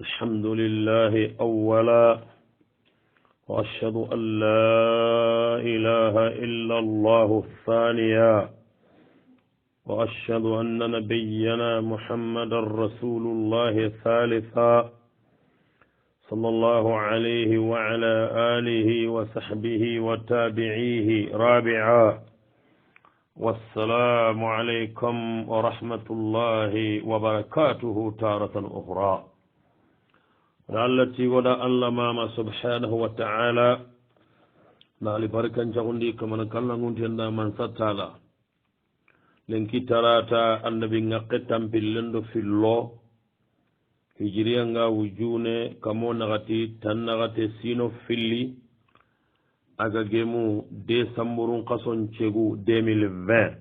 الحمد لله أولا وأشهد أن لا إله إلا الله ثانيا وأشهد أن نبينا محمد رسول الله ثالثا صلى الله عليه وعلى آله وصحبه وتابعيه رابعا والسلام عليكم ورحمة الله وبركاته تارة أخرى التي ودا الله ماما سبحانه وتعالى نالي بركة جغندي كما نكلا نتندى من ستالا لنكي تراتا النبي نقتم باللند في الله هجريا نغا وجوني كمو نغتي تنغتي سينو فيلي aga gemu décembre kason cegu 2020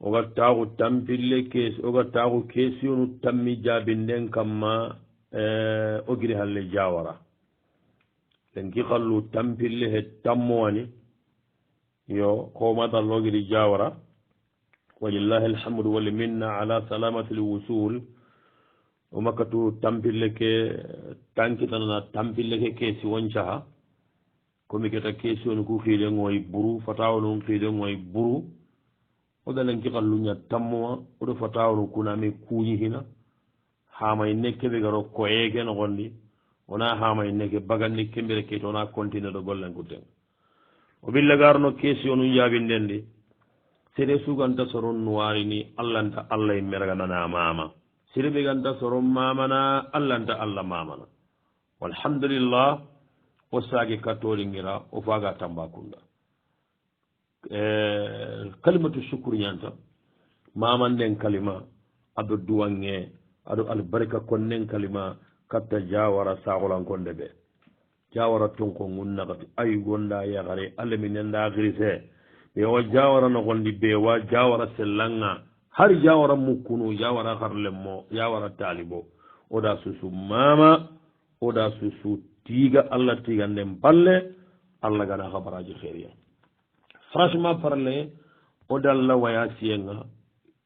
oga taxu tampille kes oga taxu kesionu tammi jabinden kamma o giri halle jawara lenki xallu tampille he tammowani yo komatallo giri jawara walillahi alhamdu walminna ala salamati lwusul o makkatu tampille ke tankitanana tampille ke kesi woncaha komi keta question ku xiile ngoy buru fatawno xiile ngoy buru o dalen ki xalluña tammoa oɗo fatawno kuname kuñi hina hamay nekke ɓe garo koyeke noxondi wona hamay nekke bagandi kembire kete wona continue ɗo gollenkuten o ɓillagarno question nu jaɓindendi sere suganta soron nuwarini allahnta allah merganana mama sere ɓe ganta soron mamana allahnta allah mamana walhamdulillah o saage kattolingira o faga tambakunda kalimatu shukru ñanta mamanden kalima aɗo duwange aɗo albarka konnen kalima katta jawara sagolankonde ɓe jawara tonko gunnakati ay gonda yagare allah mi nenda girise ɓe wa jawara nogondi ɓe wa jawara sellanga har jawara mukkunu jawara harlemmo jawara talibo oɗa susu mama oɗa susu tiga allah tiga nden balle allah gana habaraji heria franchement parle o dalla waya siyenga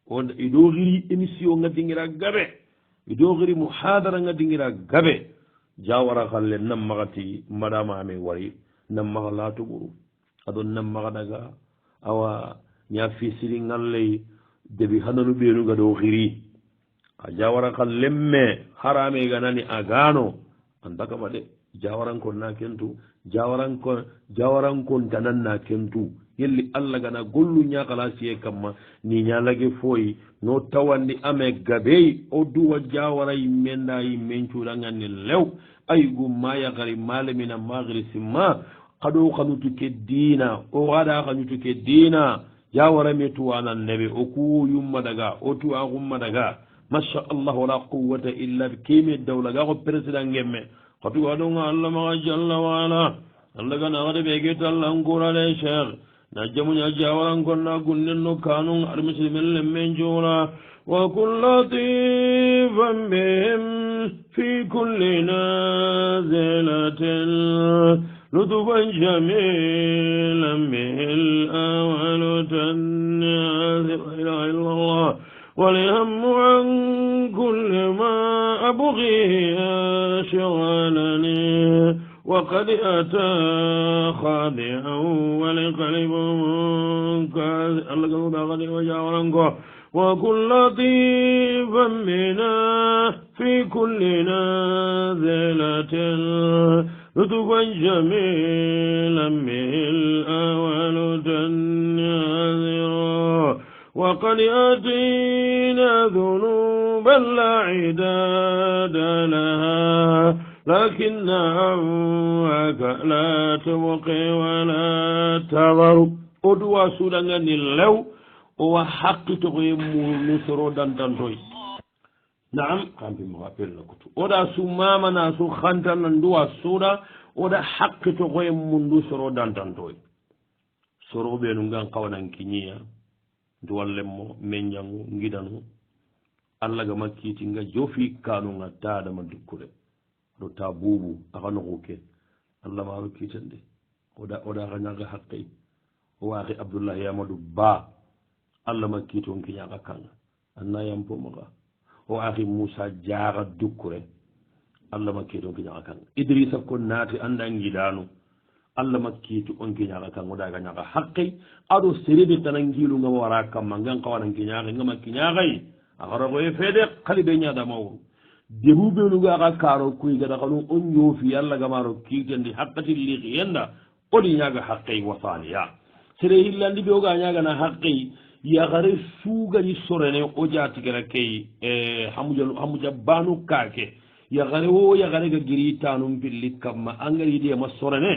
o iɗo xiri émission nga dingira gabe iɗo xiri muhadara nga dingira gabe jawara xalle nam maxati madama ame wari nam maxa latuɓuru aɗo nam maxa daga awa ña fisiri ngalley debi hananu ɓenuga ɗo xiri a jawara xa lemme harame ganani a gano andakama de jawarankon na kentu jawarankon tanan na kentu yelli allah gana gollu ñakala siye kamma ni ñalage foyi no tawandi ame gabey o duwa jawara yimmenda yimmen cuuɗanganni lew aygu mayakari malemina magri simma kaɗo kanutu ke dina o waɗa kanutu ke dina jawara me tuwanan neɓe o ku yumma daga o tuwa kumma daga masha allah wala quwwata illa keme dawlaga ko président ngemme katu waɗonga allah maga jalla wala allah gana waɗa ɓe getallankurale cheikh na jamuña jawarankonna gunnen no kanun armisi men lemmen joola wa kun latifan bihim fi kulli nazilatin lutufan jamilan bihil awalu tanazir ilaha illallah والهم عن كل ما أبغيه شغلني وقد أتى خادعا ولقلب منكسر الله قلب غني وجاورنكو وكل لطيفا بنا في كل نازلة لطفا جميلا بالأول تنازرا وقد أتينا ذنوبا لا عداد لها لكن عواك لا تبقي ولا تضر أدوى سودان اللو وحق تقيم نصر دانتانتوي نعم كان في مغافل لكتو ودا سماما ناسو خانتانا ندوى سودا ودا حق تقيم نصر دانتانتوي سورو بينونغان قوانا كينيا duwallemmo meññangu ngidanu allah ga makkiti nga jofi kanunga taadama dukkure ɗo ta buubu aka noxuke allah maaro kiitande oɗa xa ñaga haqqey o waaxi abdoullahi amadou ba allah makkiton kiñaxa kanga anna yampomaxa o akhi Musa jaaga dukkure Allah makkeeto kiñaga kan Idrissa ko naati andangiɗano Allah makkeetu on kiñaga kan oɗaga ñaga haqqey aɗo serebe tanan ngilungama wara kamma ngan kawanan kiñaga ngama kiñagay akarakoye feede kali ɓe ñaɗamawru debuɓenuga aka kaaro kuygata kanu on ñoofi Allah gamaro kiitendi haqqati liqi yenda oɗi ñaga haqqey wasaliya sere hillandi ɓe oga ñagana haqqey yagare suugani sorene o jatigara key hamuja banu kaake yagare wo yagare ga giri tanum pilli kamma angaridiyama sorene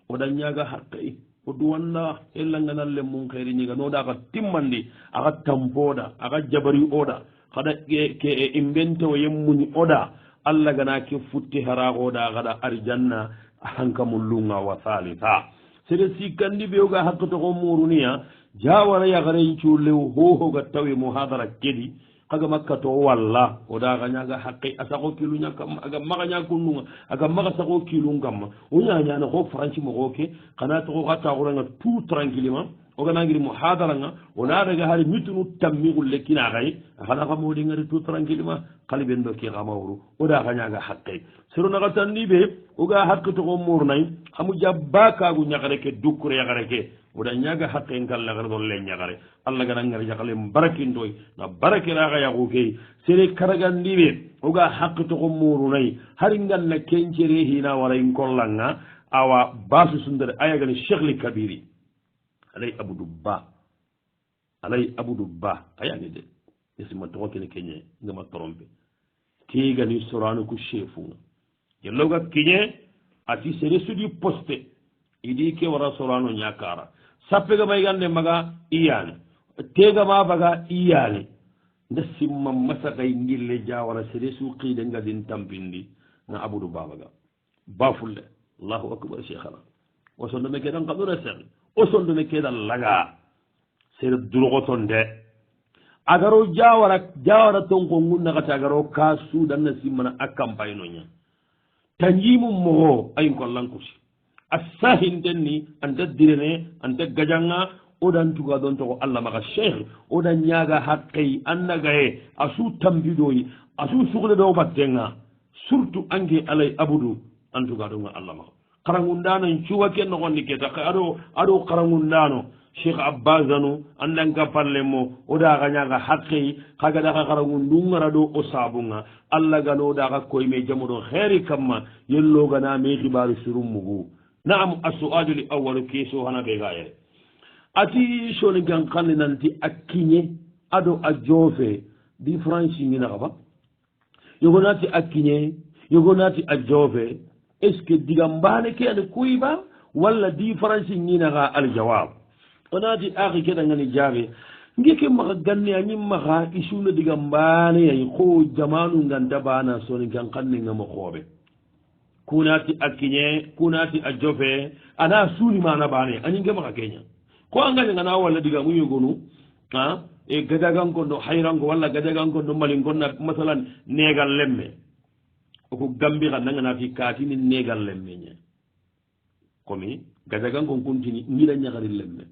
oɗan ñaga haqqey o duwanna ellanganalle mum xeeri ñiga noɗa aka timmandi aka tampoɗa aka jabari oɗa haɗa ke imbentewo yemmuñi oɗa Allah gana ke futti haraxoɗa haɗa arjanna hankamum lunga wa salisa sede sikkandi ɓe oga hakkatoko muruniya jawara yagaren cullew hohoga tawi mo hadara keɗi kaga makka to walla oɗaga ñaga haqqe a sago kilu ñakkamma aga maga ñakunnunga aga maga sago kilun kamma o ñañana ko franci mogo ke kana toko xa taxuranga tout tranquillement oganangiri mo hadaranga ona daga hari mitunu tammixu lekkinaxay xana xa moɗingari tout tranquillement xali ɓen ɗo ke xamawru oɗaga ñaga haqqe seronaxa tandi ɓe oga haqqe toxo murnay xamu jabba kagu ñaxare ke dukkure yaxare ke oɗa ñaga haqqen kallaxare ɗon le ñaxare Allah gana ngar yaxale mbarakintoy na barakiraxa yaxu ke sere karagandi ɓe oga haqqe toxo murunay hari nganna kencere hina wara in kollanga awa basu sundare ayagani cheikhli kabiri alay abdou ba ayani de esima toxo kene keñe ngama trompe kegani soranu ku chefunga yelloga kiñe ati sere sudi poste idi ke wara sorano ñakara sappega maygande maga iyani tegama baga iyani nda simma masakay ngille jawara sere su qiide ngadin tampindi na abdou babaga bafulle allahu akbar cheikhana o sondome keɗan kaɗura sekh o sondome keɗan laga sere durgoton de agaro jawara ton ko gunnakata agaro ka sudanna simmana a campagne no ña tanjimum mogo ayin kollankusi a sahinten ni anta direne anta gajanga oɗan tuga ɗon togo Allah maga cheikh oɗan ñaga haqqey annagaye a su tambiɗoyi a su suhle ɗo battenga surtout ange alay abudou an tuga ɗonga Allah maga karagundano cuwa ke nogondi keta aɗo karagundano cheikh abbasanu andanka palle mo oɗaga ñaga haqqey kagaɗaka karagundungara ɗo o sabunga Allah ganoɗaka koyme jamuɗo heeri kamma yellogana me xibaru surummugu naam asuadu li awalu keso hana ɓe gayere ati soni gan kanni nanti a kiñe aɗo a joofe différence nginaxa ba yogonati a kiñe yogonati a joofe est ce que diga mbane ke ane kuyba walla différence nginaxa aljawab onati axi keɗangani jaaxe ngeke maxa ganne a ñimmaxa isuna diga mbane yay xo jamanu nganta bana soni gan kanningama xooɓe kunati a kiñe kunati a jofe ana suuni mana bane añinge maxa keña ko angañangana walla diga mu yogonu a e gadagankondo hayranko walla gadagankondo malinkonna masalan negal lemme oko gambi xa nanganati katini negal lemme ñe komi gadagankon kuntini ngila ñaxari lemme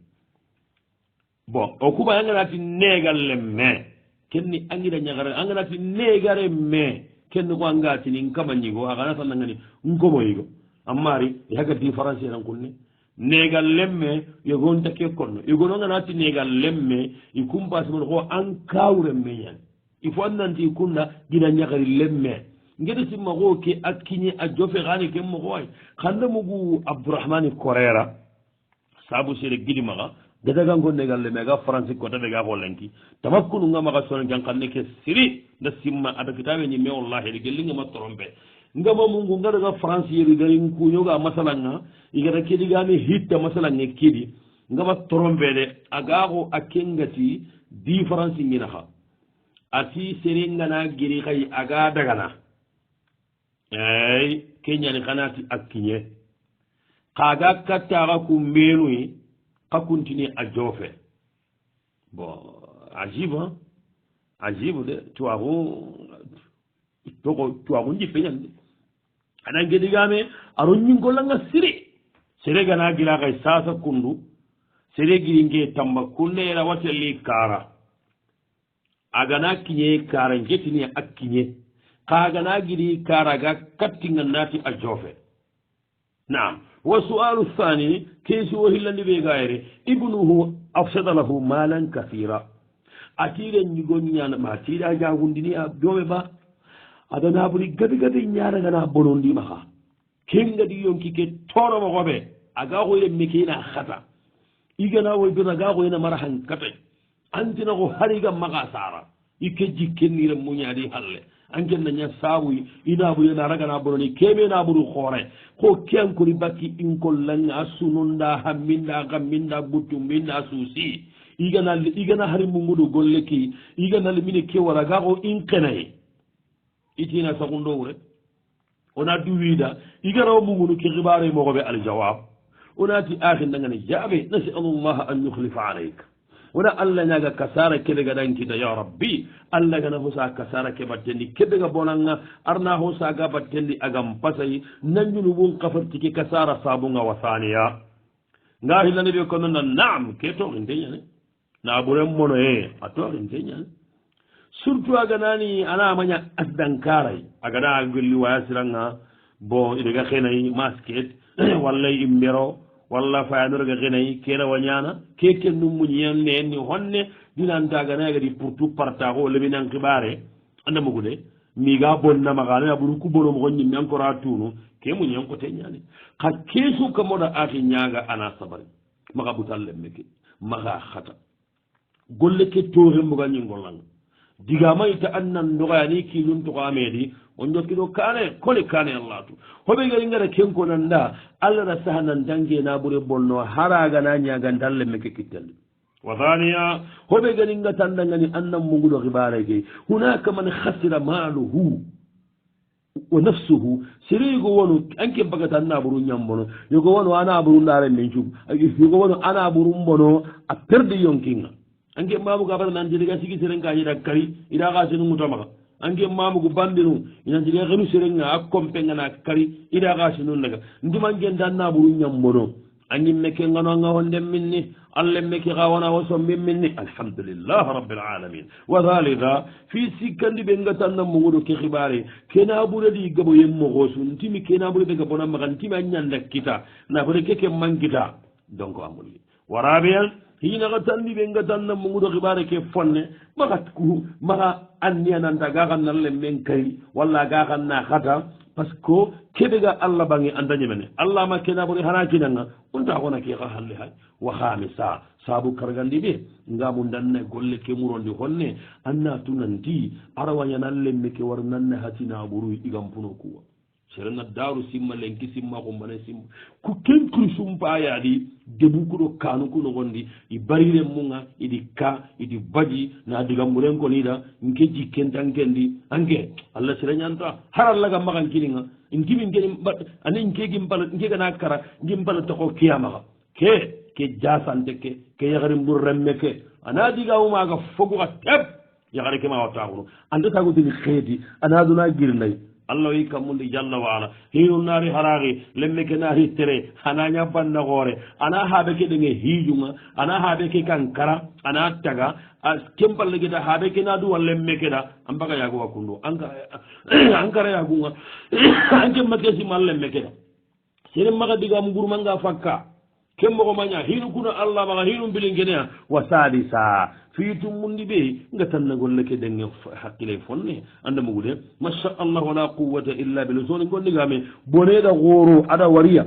bon o kuba anganati negal lemme kenni angira ñaxare anganati negare me kenni ko angatini nkama ñigo axana sa nangani nkomoyigo ammari yaga différence enan kunni negal lemme yogonta ke konno yogononganati negal lemme i kumpasimono ko an kawre meñani il faut annanti i kunna gina ñagari lemme ngede simma ko ke a kiñe a jofe xani ke moxo ay xanda mugu abdourahmani korera sabu sere gidimaxa gadaganko negal lemme aga français kota ɓega xolenki tamakkununga maxa sonenken xanne ke siri nda simma ada kitabe ñimme wallahi de gellingama trompe ngama mungu ngadaga france yeri garin kuñoga masalanga igata keɗigami hitta masalange keɗi ngama trompe de agaxo a kengati différence nginaxa ati serengana giri xay aga dagana ey keñani xanati a kiñe xaga kattaxa ku mbenuyi xa continue a jofe bon ajibe de tuwaxu njippeñandi ana gedigame aro ñingolanga siri sere gana gira xay sasa kundu sere giringe tamba kunde era watelli kara agana kiñe kara jetini a kiñe kagana gidi karaga kattinga naati a joofe naam wa sualu thani keesi wo hillandi ɓe gayre ibnuhu afsada lahu malan kathira atire ñigoññanama tiɗa jagundini a jooɓe ba adana ɓuri gadi gadi ñaragana bonondima ha ken gadi yonki ke toromoxoɓe aga xoyre mekena xata igana woy bena ga xoyena mara han katay antina ko hariga maga sara ike jikkennire muñadi halle ankenna ña saabuy inaɓuyena ragana bononi kemena ɓuru xoore ko kenkori bakki inkollanga a sunonda hamminda gamminda guttu minda suusi igana hari munguɗo golle ki iganalle mine ke wara ga ko inkenaye itina sagundowre ona duwida igarawo mugunu ke xibare moxoɓe aljawab onati axindangane jaaɓe nasalullaha an yukhlifa alayka wona allah ñaga kasara keɓega ɗankita ya rabbi allah gana hosa kasara ke battendi keɓega bonanga arna hosaga battendi agam pasay nanñunu wun kafartike kasara sabunga wasaniya nga hillane ɓe konona naam ke toxinteñane na ɓuren mono e a toxinteñane surtout aganani ana maña asdankaray agana golli wayasiranga bon iɗega xenayi masket walla imbero walla fayanoroga xenayi kena wañana keke nummuñiyan neenni honne dinantaganagadi pour tout partago o leminan xibare anda mugude miga bonnamaxana ɓuru ku bonomoxo ñimmi encore a tunu ke muñiyan cote ñani xa kesu ka moɗa axi ñaga ana sabari maxa ɓutan lemme ke maxa xata golle ke toxe mbuga ñingolanga digama ita annan ndoxayani kilun toxamedi o jokkiɗo kane kole kane allatu hoɓe gari ngara kenkonanda allah na saha nan dangena ɓure bonno haragana ñagandalle meke kittelde wa thaniya hoɓe gari ngatandagani annan muguɗo xibareke hunaka man hasira maluhu wa nafsuhu sirigo wonu anke bagata naɓuru ñambono yogo wonu a naɓuru ndaren men cum yogo wonu a naɓuru mbono a perde yonkinga anke mamugo abata nantidiga sigi seren ka yiɗa kari iɗa xa senu ngutamaxa anke mamugo bandinu inantidiga xenu serenga a compengana kari iɗa xa senu ndaga ndimangen da naɓuru ñambono angin meke nganoanga honden minni allah meke xa wona wo sombin minni alhamdulillah rabbil alamin wa dhalika fi sikkandi ɓe ngatanna muguɗo ke xibare kena ɓuredi gabo yemmoxosu ntimi kena ɓurede gabona maxa ntimi a ñanda kita nafore keke mankita donc amulli warabiyan hinaxa tanni ɓe ngatanna muguɗo xibare ke fonne maxa anniyananta ga xan nan lemmen kari walla ga xan na xata parce que keɓega allah bange andañemene allah ma kena ɓori hana kinanga unta xona ke xa halle hay wa xamisa saabu kargandi ɓe ngamu ndanna golle ke murondi honne anna tunanti arawañanan lemme ke war nanne hatina ɓuru igam puno kuwa serena daru simma lenki simma xumbane simma ku kenkri sumpayaɗi debukuɗo kanu kuno gondi i barire munga iɗi ka iɗi baji na digamburen koniɗa nke jikkentankendi anke allah sereñanta har allah ga maxan kininga nkimi keni ani nkegi mbala nkegana kara ngi mbala toxo kiyamaxa ke jasante ke yaxari mbur remme ke ana digamumaga foguxa tep yaxari ke ma wattaxuno andatagutini xeeti ana duna girnay allah wi kammundi jalla wa ala hinu naari haraaki lemme ke naari tere ana ñabbanna xoore ana haaɓe ke ɗenge hiijunga ana haaɓe ke kan kara ana taga kempalle geta haaɓe ke na duwa lemme ke ɗa an mbaga yaago wakkundu ankara yaagunga an kemma ke siman lemme ke ɗa seren maga digam ngurmanga fakka ken mogo maña hinu kuna allah maga hinu mbilingenea wa sadisa fiitum mundi ɓe ngatanna golle ke ɗenge hakkile fonne anda mugude masha allah wala quwata illa billah soni gondigame boneɗa gooro aɗa wariya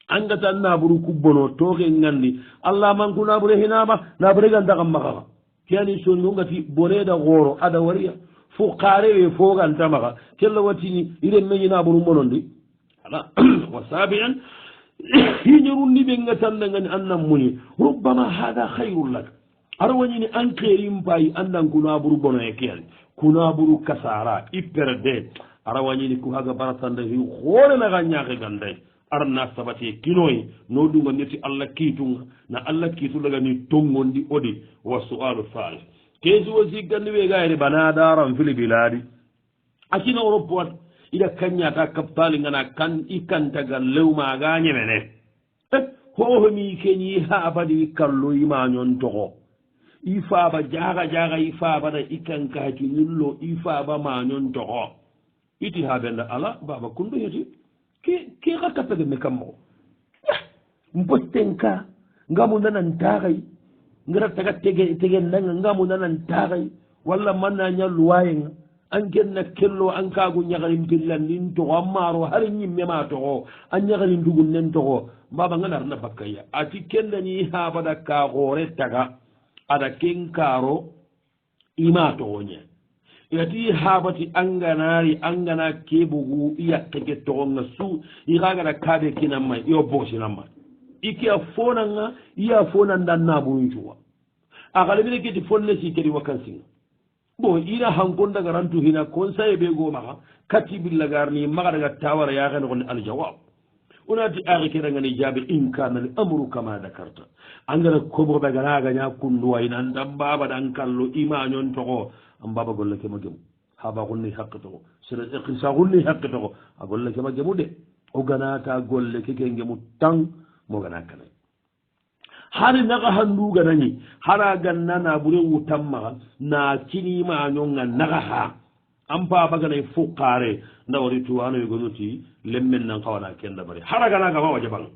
an gatan naɓuru kubbono toke gandi allah manku naɓure hinama naɓure gandakam makaha keyani soni o gati boneɗa gooro aɗa wariya fo karewe fogantamaha kella wattini iren meñi naɓuru bonondi ala wa sabian hiñorunni ɓe gatannagani annan muni rubbama hada hayrul lak aɗa wañini an keerim payi andan kunaɓuru bono e keyani kunaɓuru kasara ipperde aɗa wañini ko haga baratande hi hoorenaga ñaake ganday aɗanna sabati kinoyi no ɗuga neti allah kiitunga na allah kiitulagani tongondi odi wa sualu salih keesi wosi gandi ɓe gayri banadaran fili biladi acina europe wat ida kañata kaptali ngana kan i kantaga lewmaga ñemene hohomi keñi ha abadi kallo yimañon toxo ifaba jaga ifaba da ikanka ki nillo ifaba ma nyon to iti ha benda ala baba kundu yeti ki rakata de mekammo mbotenka ngamu nanan tagay ngara taga tege nanga ngamu nanan tagay walla manna nya luwayen an genna kello an kagu nyagarin billandin to amaro har nyimme ma to an nyagarin dugun nen to baba ngana na bakaya ati kenda ni ha bada ka gore taga ada kenkaro ima to nya yati habati angana kebugu iya tege to ngasu iraga da kabe kinamma yo bosi namma iki afona nga iya fona ndanna bunjuwa agalibine kiti fonne si kedi wakansi bo ina hankonda garantu hina konsaye be go maka katibil lagarni maga daga tawara ya gane gon aljawab unati agi kira ngani jabe in kana al-amru kama dakarta angara kobo daga naga nya kundu wa ina ndamba dan kallo imanyon to am baba golle ke magem haba gonni haqqto sira iqsa gonni haqqto agolle ke magemu de o ganata golle ke ngemu tan mo gana kana hari naga handu ganani hara ganna na bure wutamma na kini ma nyonga naga ha am baba gana fuqare ndawri tuwano yogoti lemmen nan kawana kenda bari hara gana ga wajabang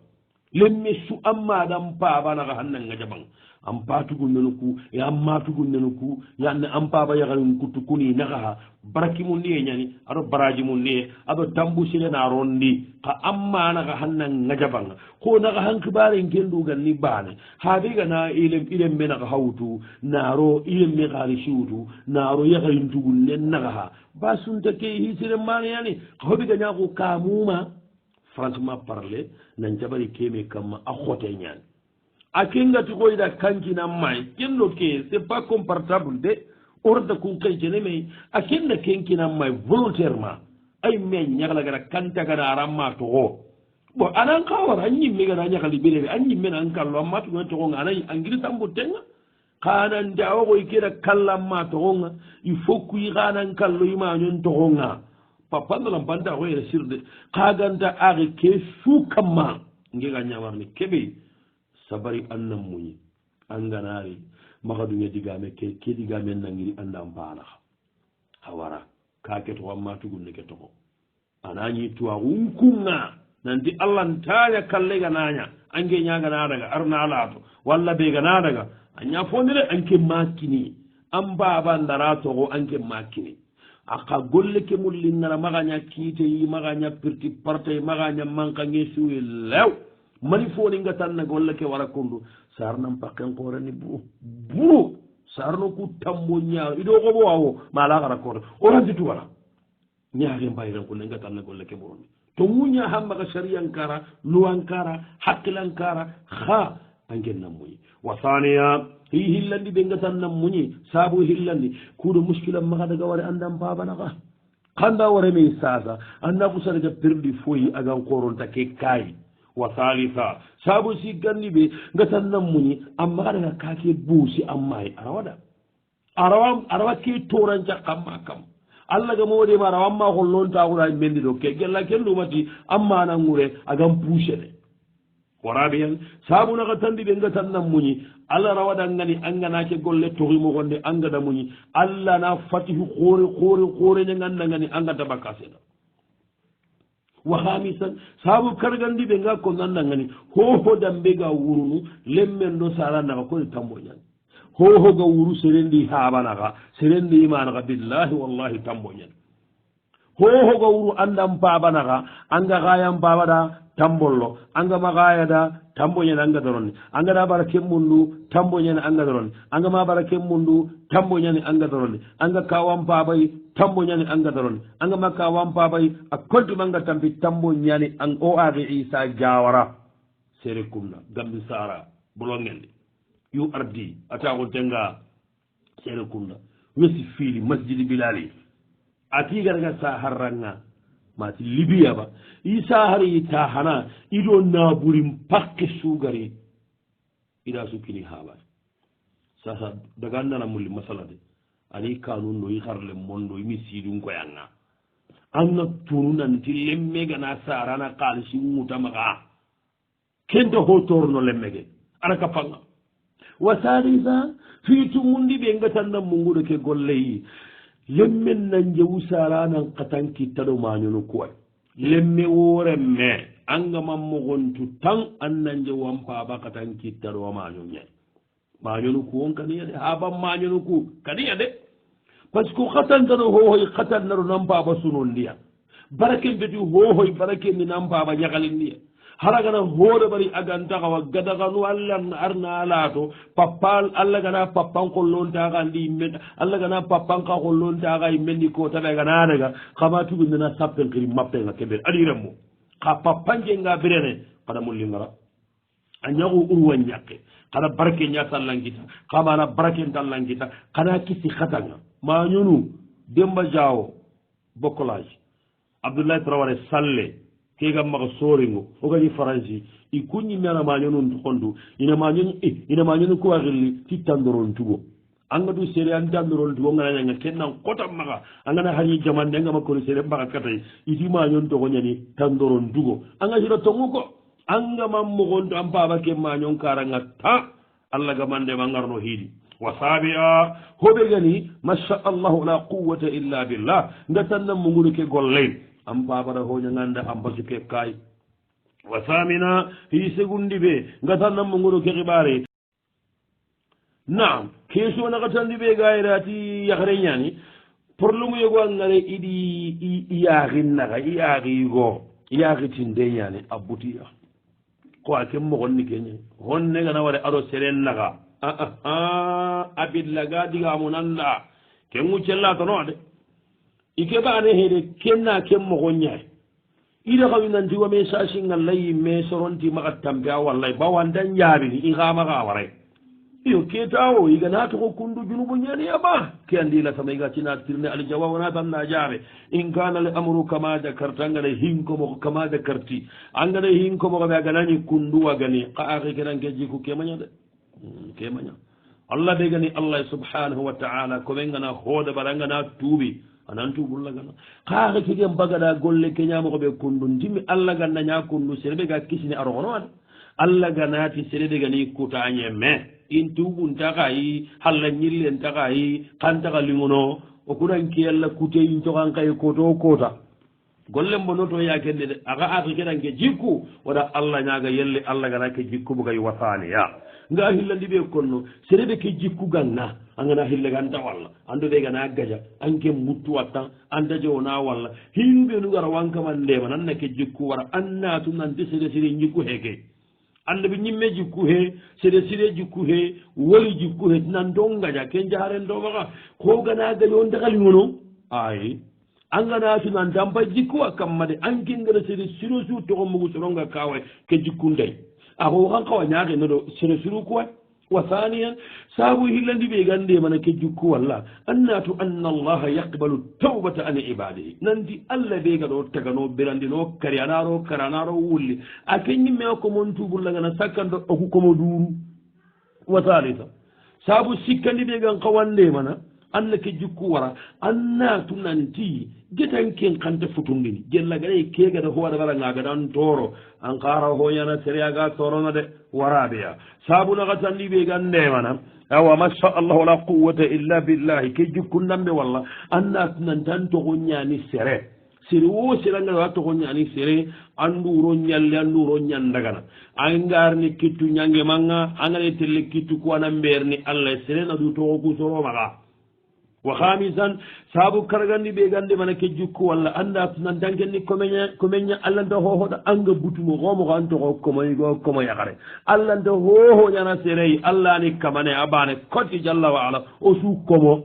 lemme su amma dan baba naga hannan ga jabang am patugu nenuku ya matugu nenuku ya ne am baba ya garin kutukuni naga baraki mun ne nyani ado baraji mun ne ado tambu sile na rondi ka amma naga hannan ngajabang ko naga hanki bare ngendu ganni bane habiga na ilem be naga hawtu naro ilem me gari shutu naro ya garin tugun ne naga ba sunta ke hisire mane yani hobiga nyako kamuma franchement parler nan jabari keme kam akhote nyani akinga tukoy da kankina mai kinno ke c'est pas comportable de orda kun kay jene mai akinda kenkina mai volontairement ay men nyagala gara kanta gara aramma to go bo anan kawar anyi me gara nyagali bele anyi men an kallo amma to to go ngana angiri tambo tenga kanan dawo ko ikira kallamma to go il faut ku yiganan kallo ima nyon to go nga papa ndo lambanda ko yere sirde kaganda ari ke su kamma ngiga nyawarni kebe sabari annam muñi anganari magaduñe digame ke digame nangiri andam bana hawara kake to amma tugunne ke to anani tuwa unkunga nanti allah ntaya kalle gananya ange nyaga na daga arna lato walla be gana daga anya fondire anke makini am baba ndara to go anke makini aka golle ke mullinna maganya kite yi maganya pirti parte maganya mankange suwi lew mani foni nga tan na golle ke wara kundu sarnam pakken qorani bu sarno ku tammo nya ido ko bo awo mala gara ko oranti tu wala nyaare mbayran ko nga tan na golle ke boroni to munya hamba ka shari'an kara luwan kara hakilan kara kha angen namuyi wa thaniya hi hillandi be nga tan namunyi sabu hillandi kudo muskilam ma daga wari andam baba na ka kanda wore me sasa anna ku sarga perdi foyi agan koronta ke kai wa thalitha sabu si ganni be ngatan nan muni amma daga kake busi amma ai arawa ke toran jakkamma kam Allah ga mode ma rawan ma hollon ta gura mendi do ke gella ken do mati amma nan ngure agam pushere warabiyan sabu na gatandi be ngatan nan muni Allah rawada ngani angana ke golle tori mo gonde angada muni Allah na fatihu khore nganda ngani angada bakaseda wa khamisan sabu kargandi be ngakko ngandangani ho dambe ga wurunu lemmen do sala na ko tambo nyan ho ga wuru serendi habana ga serendi imana ga billahi wallahi tambo nyan ho ga wuru andam babana ga anga gayam babada tambollo anga magaya da tambo nyan anga doronni anga da barake mundu tambo nyan anga doronni anga ma barake mundu tambo nyan anga doronni anga kawam babai tambo nyani anga daron anga makka wampa bay akoltu manga tampi tambo nyani ang o abi isa jawara sere kumna gambi sara bulongendi yu ardi ata ko tenga sere kumna wesi fili masjid bilali ati garga sa harranga mati libya ba isa hari ta hana ido na burim pakke sugari ida su kini haba sasa daga ndana mulli masalade ani kanun no yiharle mondo mi sidun ko yanga anna tununan tilemmega na sarana qalisi muta maga kendo hotorno lemmege ana kapanga wa salisa fi tumundi ɓe gatanna munguɗo ke golleyi lemmen nan jewu saranan katankittaɗo mañono kuway lemme woremme angamammogontu tan annan jewu an paaba katankittaɗo a mañoñay mañonu ku on kaniya de haban mañonu ku kaniya de par ce que katantano hohoy katannaro nan paaba sunon ndiya baraken beti hohoy barakenni nan paaba ñagalin ndiya haragana hoore bari agantakawa gadaganu allah arna laato pappal allah gana pappan kollontaaka ndi yimmen allah gana pappan ka kollontaaka yimmenni ko taɓe gananaga kama tubindena sappen kiri mappenga keɓen aɗiren mo ka pappanjenga birene kada mullingara a ñagu urwa ñakke kada barke ña tallankita kamana barake tallankita kana kisi hatanga mañunu demba diawo boccolage abdoulaye traware salle kegam maga soringo o gani faransi i kuñi mena mañonu hondu ina mañonu ko waxilli ti tandoron tugo angadu sere an tandoron tugo nganañanga kennan kotam maga angana hañi jamande angama kono sere mbaga katay iti mañon togo ñani tandoron tugo anga sira tongu ko angamam mogonto an baba ke mañon karanga ta allah gamandema ngarno hiiɗi wa saabia hoɓe gani masha allahu la quwata illa billah ngatannam mo nguɗo ke golley an babara hoña ganda an basu ke kay wa samina hi segundi ɓe ngatannam mo nguɗo ke xiɓare naam question nakatandi ɓe gayrati yakre ñani probléme yogo a ngare iɗi yaaxin naxa i yaaxiigo yaaxitinde ñani a butiya ko a ken mogonni keñe honne gana ware aɗo seren naxa a billaga digamu nanda ken ŋuccellatono de ike ɓane hede kenna ken mogon ñaay ida xawi nanti wa message ngallayi me soronti maxa tampe a wallay bawandan jaabini i xamaxa waray iyo ketawo igana toxo kundu junubu ñani aba ke andila sama iga cina tirne aljawa wona tanna jaabe in kana le amru kama dakarta angana hinkomoxo kama dakarti angana hinkomoxoɓe a ganani kundu wagani xa axi kenanke jiku kemaña de kemaña allah ɓe gani allah subhanahu wa taala kome ngana hooda bara ngana tuuɓi anan tuɓullagana xa axe kegen bagaɗa golle keñamoxoɓe kundu ndimi allah ganna ña kundu sereɓe ga kisini a roxono ade allah ganati sereɓe gani kutañe me in tuɓuntaxayi halla ñillentaxayi xantaxa lingono o kuɗanki allah kute in coxan xaye koto kota golle mbonoto yakende de axa axi keɗanke jikku waɗa allah ñaga yelle allah gana ke jikku bugay wasaniya nga hillandi ɓe konno sereɓe ke jikku ganna a ngana hilleganta walla ando ɓe gana gaja anke muttu wattan andaje wona walla hinuɓe nu gara wankaman ndema nanna ke jikku wara annatu nante sere sere jikku heke annabi ñimme jikku he sere sere jikku he woli jikku he nan don gaja ken jaharen domaxa ko gana gaja o ndaxalingono ayi anganatu nan dampa jikku a kamma de ankengara sere siro su toxo mugu soronga kawa ke jikku ndey ako kan kawa ñaxinoɗo sere siru kuwa wa thaniyan saabu hillandi ɓe gande mana ke jikku walla annatu anna allaha yaqbalu tawbata an ibadihi nanti allah ɓe gaɗo tagano birandino kari anaro kare anaro wulli a keñimme o komon tubullagana sakkanɗo oku komo duuru wa thalitha saabu sikkandi ɓe gan kawande mana allah ke jikku wara annatu nanti getanken kante futundini gellagaɗa kegaɗa howaɗa wara gagaɗan toro an kara hoñana séréaga torono de waraɓeya saabu naga tandi ɓe gandemana awa masha allah wala quwata illa billahi ke jikkundamɓe walla annatu nantan togo ñani séré séré wo séragaɗa wa togo ñani séré anduro ñalle anduro ñandagana an garni kittu ñange manga angane telle kittu ko anan mberni allah séré naɗu togo kusoromaga wa hamisan saabu karagandi ɓe gande mana ke jikku walla anda nan dangenni komeña allahanta hohoɗa anga butumo homo ko antoko komoygo komo yakare allahanta hoho ñana sereyi allah ni kamane abane koti jalla wa ala o su komo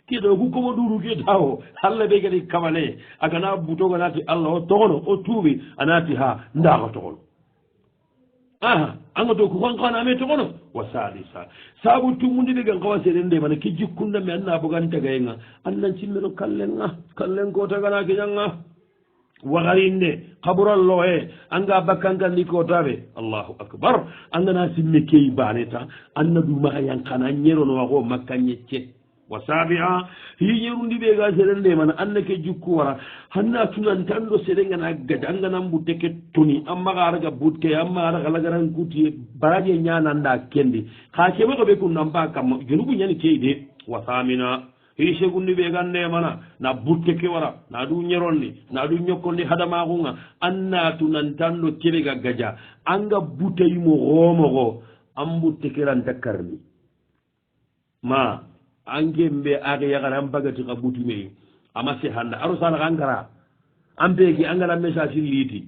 kiɗo ku komo ɗuru keta o allah ɓe kadi kamane agana butogo nati allah o togono o tuuɓi a nati ha ndako togono aha anga to ko kankaname togono wa salisa saabu tummudiɓe gan kawa seeɗen nde mana ke jikkundami anna bogantagayenga annan cimmeno kallen ko taganake ñanga wagarinde kaburallo e anga bakkankandi kotaɓe allahu akbar angana simme keyi baneta anna ɗumaka yankana ñeronowa ko makka ñecce وسابعا هيجرون دي بيغا سيرن دي من أنك جكورا هنا تنان تندو سيرن غدا أنغنا مبوتك توني أما غارغا بوتك أما غارغا لغران كوتي براجي نيانا ندا كندي خاكي بغا بيكون نمبا كم جنوب نياني كيدي وثامنا هيشيغون دي بيغا نيمانا نا بوتك ورا نا دو نيروني نا دو نيوكوني هدما غونغا أنا تنان تندو تيبيغا غجا أنغا بوتي مو غومغو أم بوتك ران تكرني ما ange mbe aga yagara ambagati ka butume ama se handa aro sala gangara ambe gi angala message liti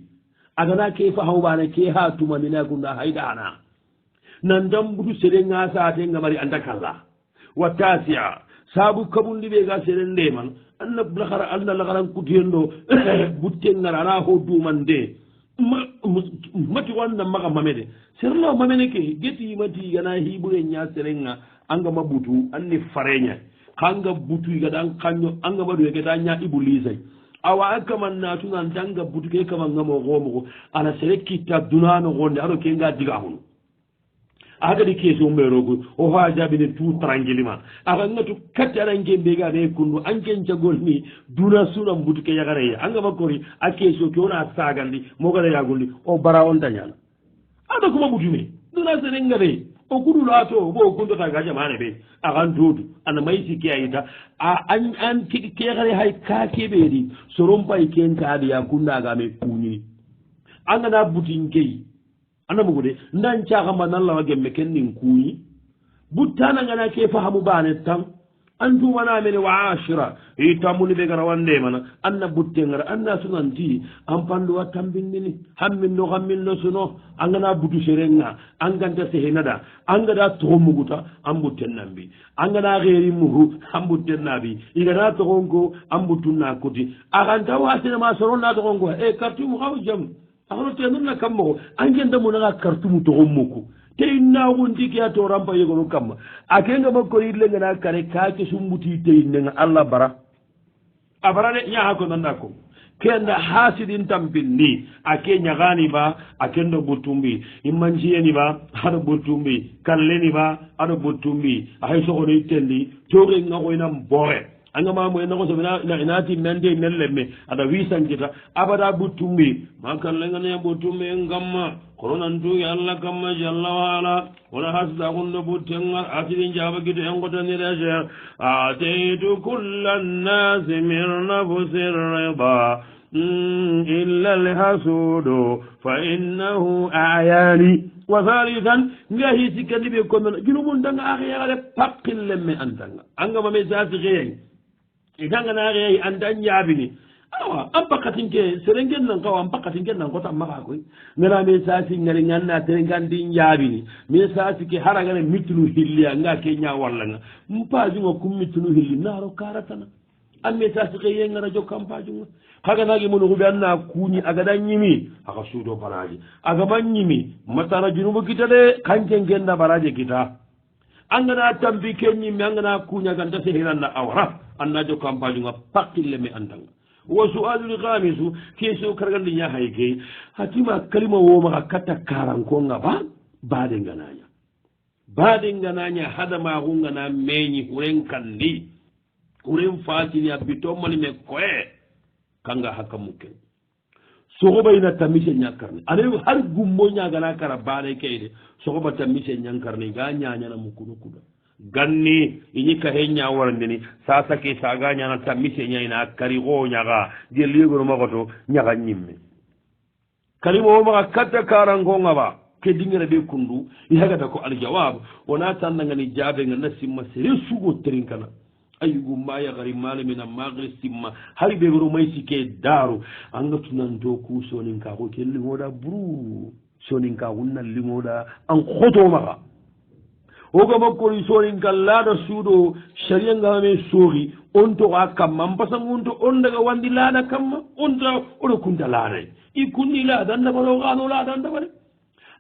aga na ke fa hawbane ke ha tuma mina gunda haydana nan dam budu sere nga sa te ngamari andakalla wa tasi'a sabu kabundi be ga sere ndeman anna blakhara anna lagaran kutiyendo butte ngara na ho dumande mati wanda maga mamede serlo mamene ke geti mati gana hibure nya serenga anga mabutu anni farenya kanga butu gadan kanyo anga madu gadan nya ibulizai awa aka manna tunan danga butu ke kama ngamo gomo ana sereki ta dunano gonde aro ke nga diga hunu aga di keso mberogo o ha jabi ne tu trangilima aga ngatu katara ngembe ga ne kundu anken jagol ni duna suna butu ke yagare anga makori akeso ke ona sagandi mogale yagundi o bara on tanyana ada kuma butu me duna serengare o kudu lato bo kundo ta gaja mane be agan dudu ana mai siki ayita an ke gare hay ka ke bedi soron pay ken ta ya kunda ga me kuni anga na butin gei ana mugude ndan cha gamba nan lawa gemme ken nin kuni butana ngana ke fahamu bane tam antu wana mene wa ashira itamuni be gara wande mana anna butte ngara anna sunanti ampandu watambindini hammin no gammin no suno angana butu serenga anganta sehenada angada tomuguta ambutten nambi angana geri muhu ambutten nabi igana togongo ambutuna kuti aganta wasina ma soronna togongo e kartu mu xaw jam agano tenna kammo angenda munanga kartu mu togomuku te inna wundi ke to rampa yego kamma akenga makko yille ngana kare kaake sumbuti te inna Allah bara abarane nya hako nanda ko kenda hasidin tampinni akenya gani ba akendo butumbi imanjiyeni ba hado butumbi kalleni ba hado butumbi ay so ko tendi toge ngako ina mbore anga mamu en ko so na inati nande nellemme ada wisankita abada butumbi makallenga ne butumbi ngamma corona ndu yalla kamma jalla wala wala hasda gunno butenga atidin jaba gitu en ko tan reje ataitu kullan nas min nafsir riba illa alhasudu fa innahu ayani wa thalithan ngahi sikandi be ko non junubun danga akhiyale pakil lemme antanga anga mame zati gey idanga na gey andan yabini awa ambakatin ke serengen nan kawa ambakatin ke nan ko tam maka koy ngala me sasi ngari nganna terengandi yabini me sasi ke haragane mitlu hilliya nga ke nya wallanga mpaji ngo kum mitlu hilli naro karatana amme sasi ke yengara jo kampaji ngo kaga nagi mun hubi anna kuni aga dan yimi aga sudo baraji aga man yimi matara junubu kitade kanken genna baraje kita angana tambi kenyi mi angana kunya ganda sehiranna awra anna jo kampaji ngo pakille me andanga وسؤال الخامس كيسو كرغندي نيا هايكي هاتيما كلمه وما كتا كارانكونغا بعدين غنانيا هذا ما غونغنا ميني ورين كاندي ورين فاتيني ابيتو مالي مكوي كانغا حكموكي sogoba ina tamise nyakarni ane har gumbo nyagana kara bare kayde sogoba tamise nyankarni ga nyanya na mukunu kuda ganni ini ka henya warandini sasa ke saga nyana tamise nyina kari go nyaga je ligo magoto nyaga nyimme kalimo ma kata karango ngaba ke dingere be kundu ihagata ko aljawab wana tan ngani jabe ngana simma sere sugo trinkana ayugo maya gari male mina magri simma hari be goro mai sike daru anga tunan do ku sonin ka ko kelli ngoda bru sonin ka wonna limoda an khoto maga oga makko sonin ka lada sudo sharia ngame sori on to akam ampasa ngunto on daga wandi lada kamma on ta odo kunta lada ikunni lada ndabalo gano lada ndabale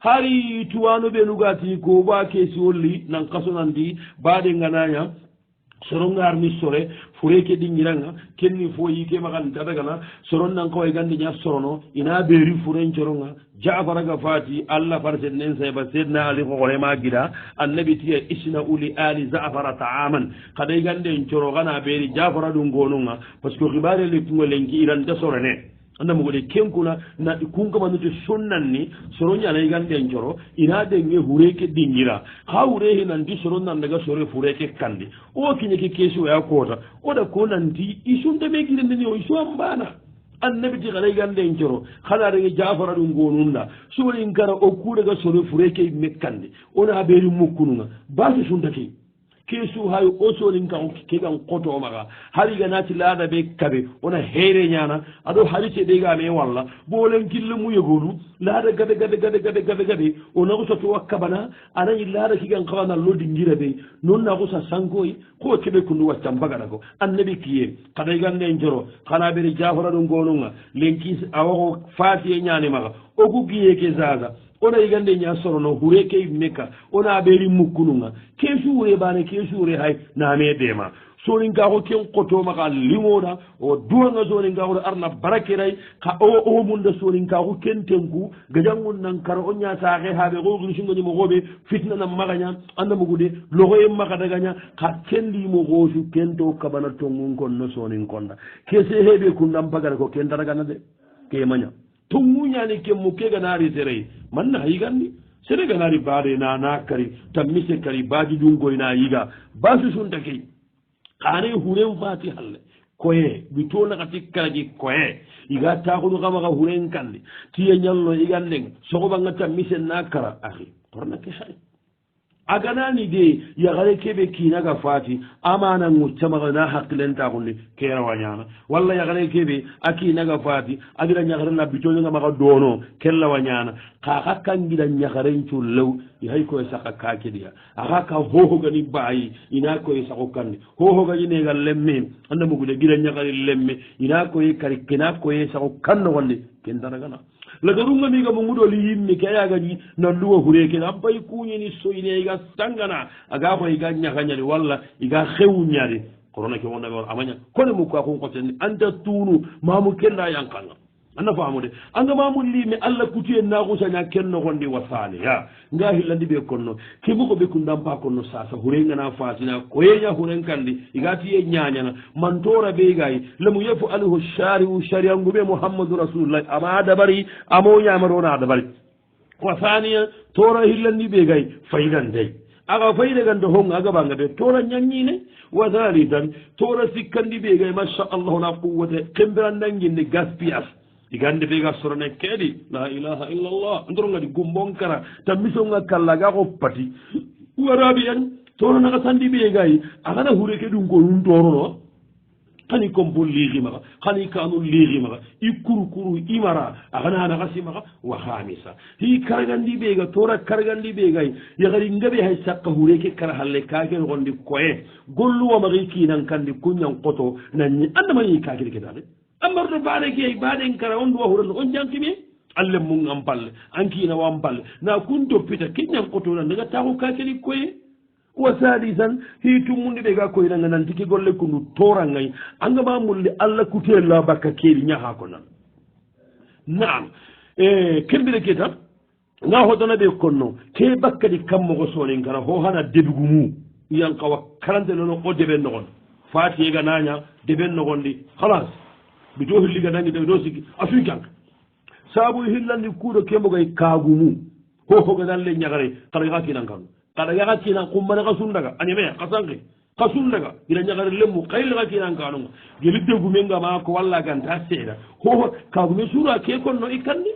hari tuwano be lugati ko ba ke solli nan kasonandi baade ngananya sorongar ni sore fureke dingiranga kenni fo yike magan tadagana soron nan ko e gandi nya sorono ina beri furen coronga Jaafar ga fati Allah farse nen sai ba sedna ali ko gore ma gida annabi tiya isna uli ali Jaafar ta'aman kada gande en coro gana beri Jaafar dum gonunga parce que khibare le tungo lengi iran da sorone anda mo gode kenkuna na kunga manuti sunnan ni soronya na igande en coro ina de nge hureke dingira ha hure nan di soron nan daga sore fureke kandi o kinye ke kesu ya kota o da ko nan di isunta be gide ni o isu ambana annabi ti xale gande en coro xala daga Jaafar dum gonunda sori ngara o ku daga sore fureke mekkandi ona beri mukkununga basu sunta ke kesu hay o sorin kan ke kan koto maga hari ga nati laada be kabe ona heere nyana ado hari ce de ga me walla bolen kille mu yegolu laada gade ona ko soto wakabana ana laada ki kan kawana lodi ngira be non na ko sa sankoy ko kebe kundu wacca mbaga ko annabi kiye kada gande en joro kana be Jaafar dum gonunga lenki awo fati nyane maga o ku kiye ke zaza ona igande nya sorono hureke meka ona beri mukununga kesure bane kesure hay na me dema sonin ga ko ken koto maka limoda o duanga sonin ga ko arna barakirai ka o munda sonin ga ko ken tenku gajangun nan kar onya saxe habe go gulu shingo mo gobe fitna na maganya anda mugude logo yem maka daganya ka kendi mo gosu kento kabana tongun kon no sonin konda kese hebe kundam pagara ko ken daraga na de ke manya tumunyani ke muke ganari serei manna higandi sere ganari bare na kari tamise kari baji dungo ina yiga basu sunta ke kare huren fati halle koye bitona kati karaji koye iga ta ko kama ga huren kandi tiye nyallo iganden soko banga tamise na kara akhi torna ke shay aganani de ya gare kebe kina ga fati amana ngutama na haklenta kunni kera wanyana walla ya gare kebe akina ga fati agira nyagare na bitolo nga maga dono kella wanyana ka hakkan gida nyagare chullew hay ko saka kakidiya aka ka hoho gani bayi ina ko sako kandi hoho gani ne gal lemme anda mugude gida nyagare lemme ina ko kari kina ko sako kanno wonde ken daragana lagarunga miga mungudo li yimmi kaya gani nan luwa hureke na bay kunyi ni soyne iga sangana aga ko iga nyaganya walla iga xewunyari corona ke wona amanya kono mu ko ko ten anda tunu mamu kella yankanga anna faamude anga mamu limi alla kutiye na ko sanya kenno gondi wasale ya nga hillandi be konno kibu ko be kundam pa konno sasa hurenga na fatina ko yenya huren kandi igati ye nyanya man tora be gay lamu yafu alhu shari'u shari'an gube muhammadu rasulullah ama dabari amo nyamarona dabari wasaniya tora hillandi be gay faydan dai aga fayda gando honga aga banga be tora nyanyine wasalitan tora sikkandi be gay masha Allah la quwwata kembran danginde gaspias igande be ga sorone kedi la ilaha illa Allah ndronga di gumbonkara tamisonga kallaga ko pati warabiyan tono na sandi be gay agana hureke dum ko ndorono kani kombo ligi maga kani kanu ligi maga ikuru imara agana na gasima wa khamisa hi kargandi be ga tora kargandi be gay yagari ngabe hay sakka hureke kara halle kage gondi koye gollu wa magi kinan kandi kunyan qoto nan andama yi kage kedale amardo baade ke baade kara on do hurando on jankimi alle mun am balle ankina wam balle na kunto pita kinyan qoto nan daga tawo kakeli koye wasadisan hitu mundi be ga koy nan nan tiki golle kunu tora ngay anga ma mulli alla kutella bakka keli nyaha ko nan naam kembire keta nga hodona be konno ke bakka di kammo ko sonin kara ho hana debugumu yan kawa karante no o deben no gon fati ga nanya deben no gondi khalas bi do hilliga dangi do sigi afrikan sabu hillandi kudo kembo gay kagumu ho ga dalle nyagare kala ga kinan kan kada ga kina kumbana kasundaga anyame kasundaga ila nyagare lemmu kayl ga kinan kanu gelidde gumenga ma ko walla ganta seeda ho kagume sura ke konno ikandi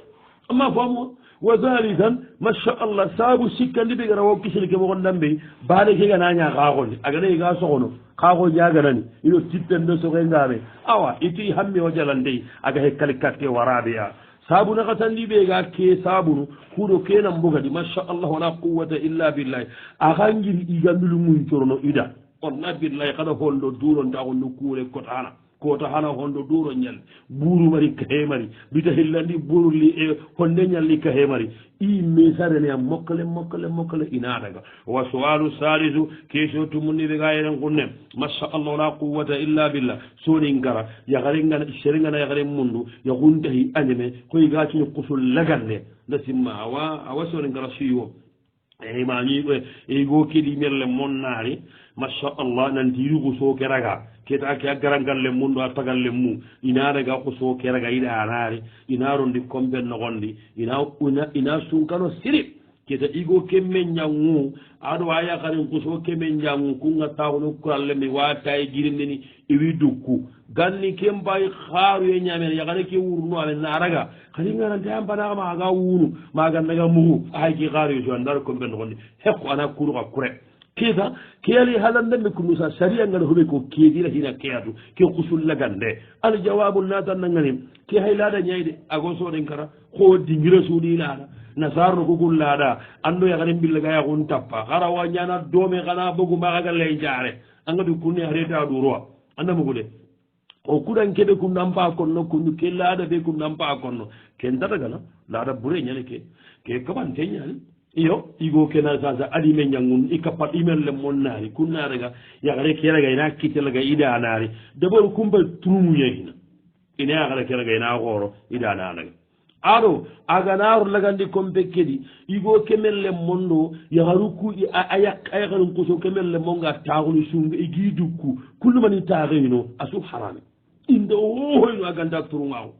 amma famu wa zalidan masha Allah sabu sikandi be gara wokki ke mo gondambe baade ke gana nya ga gondi aga ne ga sogono ka go jaga nani ilo tittendo so ngame awa iti hammi o jalande aga he kalikatte warabiya sabu na katandi be ga ke sabu kudo kenan buga di masha Allah wala quwwata illa billah agangiri igandulu mun torno ida onna billahi kada holdo duro nda on kure kotana kota hana hondo duro nyal buru mari kahemari bita hillandi buru li honde nyalli kahemari i mesare ne mokkale ina daga wa su'alu salisu kesho tumunni be gayren kunne masha Allah la quwwata illa billah soni ngara ya garinga sheringa ya garen mundu ya guntahi anyeme koy gaci kusul laganne lasimma awa soni ngara shiyo e mani e go kedi merle monnari masha Allah nan diru ko so keraga keta ke garangal le mundo atagal le mu ina daga ko so keraga ida anari ina rondi kombe no gondi ina sunkano sirip keta igo kemme nyangu ado aya karin ko so kemme nyangu kunga tawno kuralle mi wata e girindeni e widuku ganni kembay khaaru e nyame ya gane ke wurno ale naraga kali ngara ndamba na ma ga wunu ma ga daga mu ay ki khaaru jo ndar kombe no gondi hekko ana kuru ka kure keda kiyali halan nan ko musa sharia ngal hobe ko kedi la hina kiyatu ke kusul lagande al jawabu natan ngani ki haylada nyayde ago so den kara ko dingira sudi lada nasarno ko gullada ando ya garim billaga ya gon tappa gara wa nyana dome kana bugu ma ga lay jare anga du kunni hareta du ro anda mo gude o kudan kebe kun nampa konno kun ke lada be kun nampa konno ken data gana lada bure nyale ke kaban tenyal iyo igo kena sasa adi men nyangun ikapat email le monnari kunna daga ya gare kera ga ina kitela ga ida anari dabor kumba turumu yehina ina ya gare kera ga ina goro ida anari aro aganaru lagandi kombe kedi igo kemelle mondo ya haruku ayak ayakalun kuso kemelle monga taagulu sunga igiduku kullu man taagino asu harami indo hoyno aganda turungawo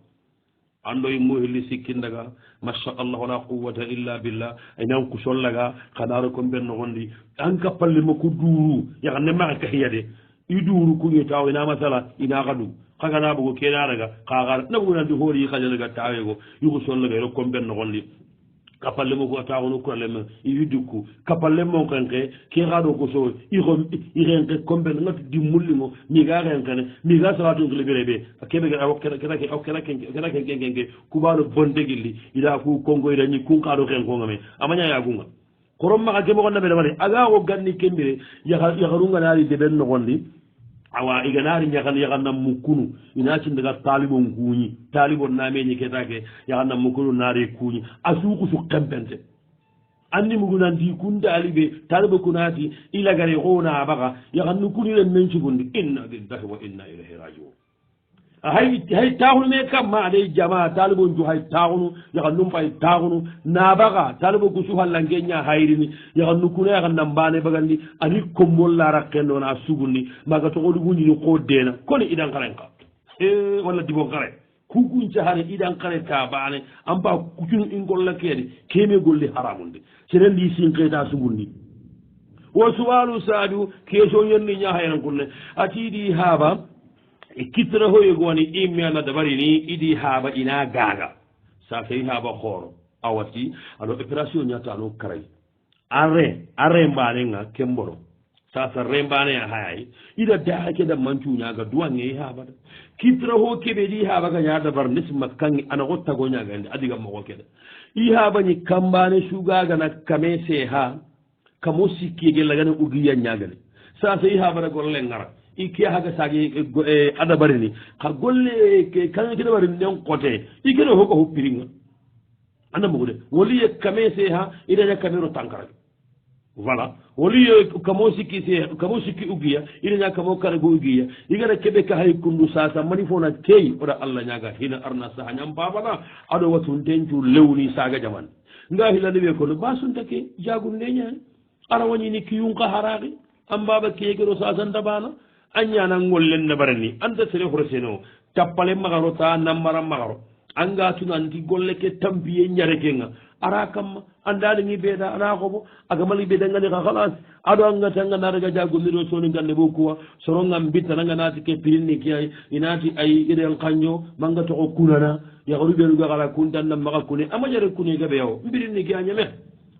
ando mo hilli sikkindaga masha Allah la quwwata illa billah aynan ku sollaga khadaru ko ben gondi an ka palle mo ku duru ya ne ma ka hiyade iduru ku ni taw ina masala ina gadu kaga na bugo kena daga kaga na bugo na di hori khajal ga tawe go yugo sollaga ko ben gondi kapalle mo ko taw no ko lem yuduku kapalle mo kanke ke gado ko so i renke kombe ngat di mullimo mi ga renke mi ga salatu ngule berebe kebe ga kera ke kubalo bondegilli ida ku kongo ida ni kun kado ken ko ngame amanya ya gunga korom ma ga mo ko nabe mari aga o ganni kembire ya garunga nari de ben no gondi awa iganari nyakan nam mukunu inaci daga talibon kunyi talibon namenye ketake yakan nam mukunu nari kunyi asuku su kambente anni muguna ndi kunda alibe talibo kunati ila gare gona abaga yakan nukuni len menci gundi inna lillahi wa inna ilaihi raji'un hay taxunu me kam ma ade jama talibo nju hay taxunu yakan num fay taxunu na baga talibo ku su hallange nya hayrini yakan nukuna yakan nambane bagandi ani kombol la rakendo na sugundi maga to godu ni ko dena koni idan karenka wala dibo kare ku kunca hare idan kare ta bane am ba kucunu ingolla kede keme golli haramunde serendi sinqeta sugundi wa suwalu sadu keso yonni nya hayran kunne atidi haba ikitra hoye goni imena dabari ni idi haba ina gaga sa fay haba khoro awati alo operation nyata no karay are mbane nga kemboro sa rembane ya hay ida da ke da manchu nyaga duwan ngi haba kitra ho kebe di haba ga nyada bar nisma kan ana gotta go nyaga ndi adiga mo kede i haba ni kambane shuga ga na kamese ha kamosi kege lagana ugiya nyaga sa sai haba golle ngara ike haga sagi ada barini ka golle ke kan ke barini non kote ike do hoko hoppiringa anda mugude woli e kamese ha ida ya kamero tankara voilà woli e kamosi ki ugiya ida ya kamo kare go ugiya igara kebe ka hay kundu sasa mani fona tey oda Allah nyaga hina arna sa nyam babana ado watun tenju lewni saga jaman nga hilande be ko basun take jagunde nya ara woni ni kiyunka haraqi am baba kegero sasa ndabana anyana ngollen na barani anda sere horseno tappale magaro ta namara magaro anga tuna anti golle ke tambiye nyarekenga arakam andali ni beda ana ko aga mali beda ngani ka khalas ado anga tanga naraga jago miro soni ngande bokuwa soronga mbita nanga nati ke pirinni ki inati ay iden kanyo manga to kunana ya rubbe ruga kala kuntan na maga kune amajare kune gabe yaw mbirinni ki anyame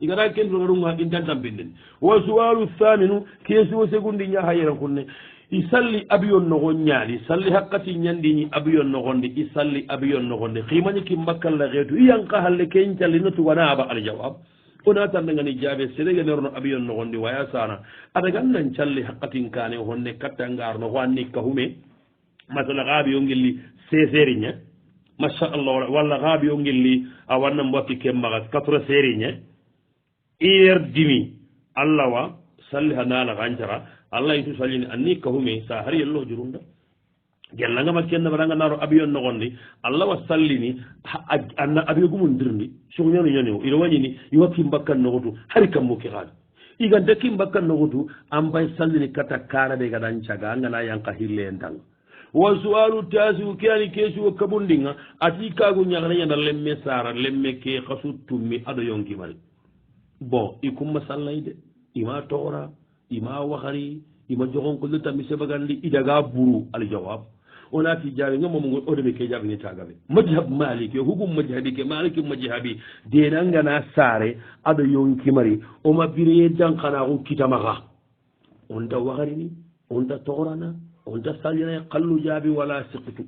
igara ken runga intantam bindin wa suwalu thaminu kesu segundi nya hayran kunne isalli abiyon nogon ñaali salli hakkati ñandini abiyon nogonde isalli abiyon nogonde ximañi ki mbakkalla xeetu iyanka halle ken callina tugana aba aljawab ona tandangani jaabe serege nerno abiyon nogondi waya sana adagan nan calli hakkatin kane honne kattangarno ho anni kahume masala gaabi yo ngilli seseriñe machallah walla gaabi yo ngilli a wanna mbakki kemmaga 4 sériñe heure dimi allah wa salli ha naala kancara allah yitu sallini anni kahume sa har yello jurunda gellangama kenna baɗanga naro abiyon nogondi allah wa sallini anna abiyo gumundirndi sugñano ñani o ina wañini iwakki mbakkan nogotu hari kammo ke haali igan dekki mbakkan nogotu an bay sallini kata karaɓe gaɗan caga angana yanka hille en tanga wa sualu tasiu ke ani kesuwo kabundinga ati kagu ñagana ñana lemme sara lemme ke hasu tummi aɗo yonkimari bon i kumma sallay de ima toora ima waxari ima jogon ko lutami sebagandi idaga buru al jawab onati jaabi nga momo odeme ke jaabi ni tagabe majhab maliki hugum majhabi ke maliki majhabi de nangana sare ado yonki mari o mabire dankana ko kitamaga on da waxari ni on da toorana on da salina qallu jaabi wala siqtu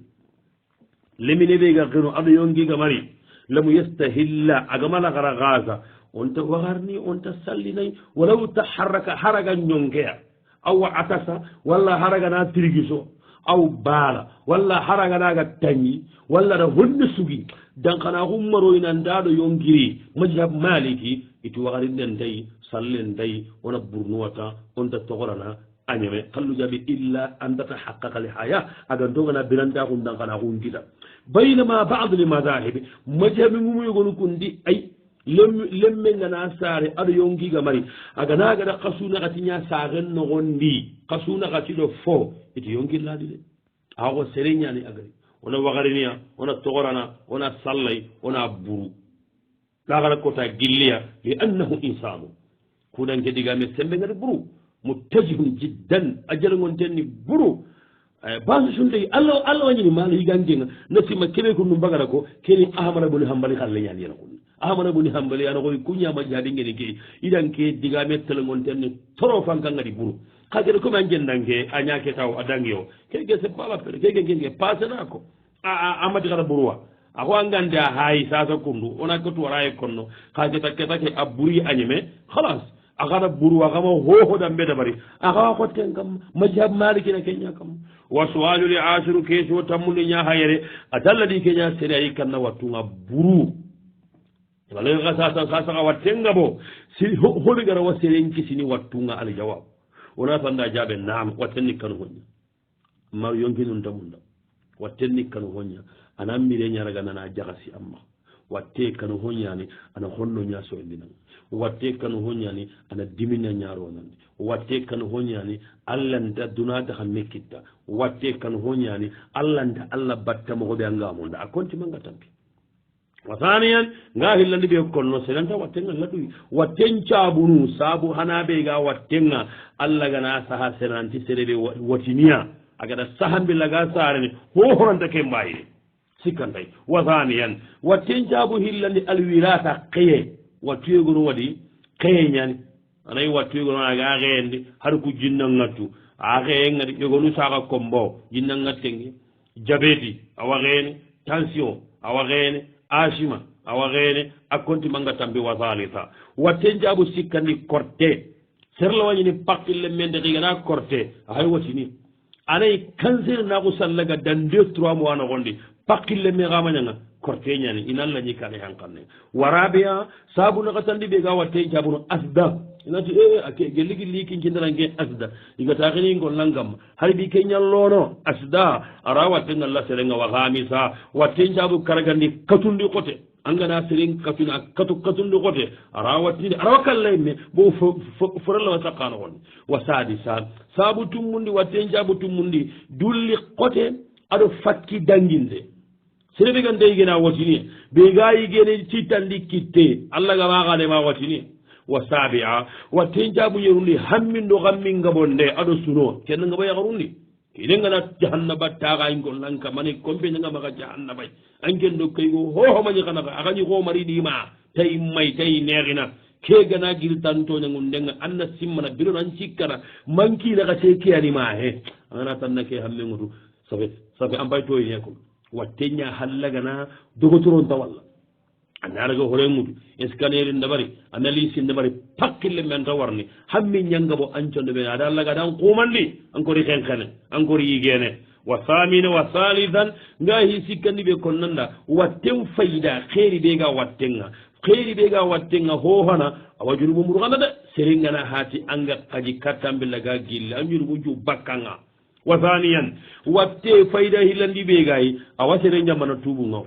lemine be ga gëno ado yonki ga mari lamu yastahilla agamala gara gaza on ta waxarni on ta sallinay walaw taharraka haraga ñongeya aw atasa walla haraga na trigiso aw baala walla haraga naga tañi walla da honde sugi dankana hummaroyna ndaɗo yongiri majhab maliki iti waxarinden day sallen day wona burnuwata on ta togorana añeme kallu jaɓi illa an tatahaqqaqa li haya aga dogana biranta kun dankana kun kita baynama bad li madahibi majhabi ngumuyogonu kundi ay lemme ngana saare aɗo yongiga mari aga nagaɗa kasuna katiña sagen nogondi kasuna katiɗo fo iti yongillaɗi de ako sereñani agari wona wagariniya wona togorana wona sallay wona buru ɗagara kota gilliya li annahu insanu kuɗanke digame sembe ngati buru muttajihun jiddan a jalagontenni buru base suntayi allah wañini maala yigangenga nasima keɓe ko num mbagara ko keni ahmara boni hambali halle ñani yana kunni ahmana boni hambali ana koy kuñama jaabi ngeni ke idan ke digame telegon tenne toro fankangadi buru kagere comme an jendanke a ñake taw a dangi o keke c'est pas la peine keke passena ko amadi kata buruwa ako a gande a haayi sasa kundu ona kotuwara e konno kageta ketake a buri añeme halas a kata buruwa kama hohoɗan ɓe dabari a kawa kotten kam majhab malikina keña kam wa sualu li asiru keesi o tammude ña hayere a dalladi keña sere ayi kanna wattunga buru wala sasa sasa wattenga bo si holi gara wa seren kisini wattunga al jawab wona tanda jaabe naam wattenni kanu hoña ma yonki nun tamunda wattenni kanu hoña ana mire ñaraga nana jagasi amma watte kanu hoñani ana honno ñaso e ndinan watte kanu hoñani ana dimina ñaaro nande watte kanu hoñani allah nda dunada ha mekkitta watte kanu hoñani allah nda allah batta mo hoɓe angamunda a konti manga tampi wasaniyan nga hillandi ɓe konno senanta wattenga laɗuyi watten cabunu saabu hana ɓe ga wattenga allah gana saha senanti sereɓe watiniya agaɗa sahambi laga sarene hohoranta ke mbayide sikkantay wasaniyan watten caabu hillandi alwirata qeye wattuyegono waɗi qeye ñani anayi wattuyegono aga xeyendi har ku jinna ngattu a xeyengadi ƴogonu saka kombo jinna ngattenge jabeti awa xeene tension awa xeene asima awa xeene a konti manga tambi wasalita watten jaabu sikkandi korte serla wañini pakkille mende xigana korte axay watini anayi cancer naxu sallaga dan 2-3 mois noxondi pakkille me xamañanga korte ñani inan lañi kane hankanne warabeya sabu naxatandi ɓe ga watte jabuno asda inati geligi liki jindarange asda igata xini ngollangam har bi ke ñallono asda ara watte ngalla serenga wa xamisa watte jabu karagandi katundi xote angana seren katuna katundi xote ara wattini arawa kallay me bo foralawa saqano xon wa sadisa sabu tummundi watte jabu tummundi dulli xote aɗo fakki danginde sere ɓe gante yigena watini ɓe ga yigene cittandi kitte allah ga maxanema watini wa sabia watten jabuñerundi hammindo xammin gabonde aɗo suno kenne ngaba yaxarundi inengana jahannaba taxay gollanka mane compe nanga maxa jahannabay anken do kaygo hohomañi xanaxa axañi xomari ɗima tay may tay neexina ke gana giltantoñangun ndenga anna simmana biron an cikkana mankinaxa se ke anima he angana tanna ke hammengutu safe ampay toyine ko watteña hallagana dogotoronta walla a naraga horengudu scaneri ndabari analyse ndabari pakkille men ta warni hammi ñangabo anconde ɓe aɗa allaga aɗan kumandi encore xenkene encore yigene wa thamina wa thalithan nga hi sikkandi ɓe kon nanda watten fayida xeeri ɓe ga wattenga hohana awa junubu muruganda de serengana hati anga kaji kattambilla ga gille an junubu ju bakkanga wa thaniyan watte fayida hillandi ɓe gayi awa sere jammana tubunga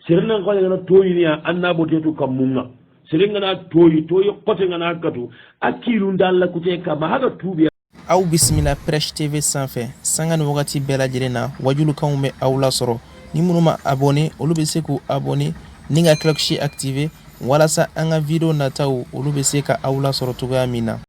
serenan kalegana toyiniya anna botetu kammunga serengana toyi kotengana katu akkilunda allah kute kama haga tuuɓe aw bisimila Prêche TV sanfɛ sanga ni wagati bɛɛ lajɛlen na wajulukanw bɛ aw lasɔrɔ ni minnu ma abonné olu bɛ se k'u abonné ni ka cloche activé walasa an ka video nataw olu bɛ se ka aw lasɔrɔ cogoya min na